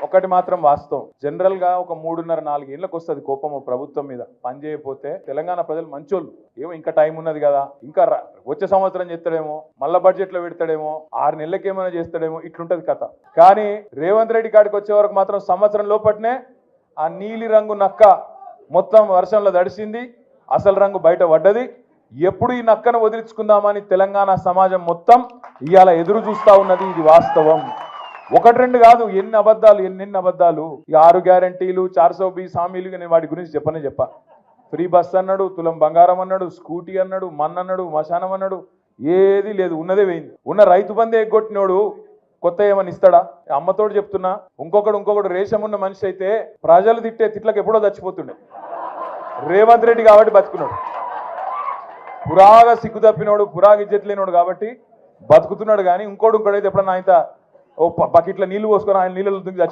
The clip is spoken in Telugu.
ఒకటి మాత్రం వాస్తవం, జనరల్ గా ఒక 3.5-4 ఏళ్ళకి వస్తుంది కోపం ప్రభుత్వం మీద. పని చేయకపోతే తెలంగాణ ప్రజలు మంచోళ్ళు, ఏమో ఇంకా టైం ఉన్నది కదా, ఇంకా వచ్చే సంవత్సరం చేస్తాడేమో, మళ్ళా బడ్జెట్ లో పెడతాడేమో, 6 నెలలకి ఏమైనా చేస్తాడేమో, ఇట్లుంటది కథ. కానీ రేవంత్ రెడ్డి కాడికి వచ్చే వరకు మాత్రం సంవత్సరం లోపట్నే ఆ నీలి రంగు నక్క మొత్తం వర్షంలో తడిసింది, అసలు రంగు బయట పడ్డది. ఎప్పుడు ఈ నక్కను వదిలించుకుందామని తెలంగాణ సమాజం మొత్తం ఇవాళ ఎదురు చూస్తా ఉన్నది. ఇది వాస్తవం. 1-2 కాదు, ఎన్ని అబద్ధాలు. ఈ 6 గ్యారంటీలు, 420 హామీలు, నేను వాటి గురించి చెప్పా. ఫ్రీ బస్ అన్నాడు, తులం బంగారం అన్నాడు, స్కూటీ అన్నాడు, అన్నాడు, మశానం అన్నాడు, ఏది లేదు, ఉన్నదే వేయింది. ఉన్న రైతు బంధే ఎగ్గొట్టినోడు కొత్త ఏమని ఇస్తాడా? అమ్మతోడు చెప్తున్నా, ఇంకొకడు రేషం ఉన్న మనిషి అయితే ప్రజలు తిట్టే తిట్లకు ఎప్పుడో చచ్చిపోతుండే. రేవంత్ రెడ్డి కాబట్టి బతుకున్నాడు, పురాగా సిగ్గు తప్పినోడు, పురాగా ఇజ్జత్ లేనోడు కాబట్టి బతుకుతున్నాడు. కానీ ఇంకోడైతే ఎప్పుడన్నా ఆయన ఓ బకెట్ల నీళ్లు పోసుకొని ఆయన నీళ్ళలో దుంగి చచ్చిపోతాడు.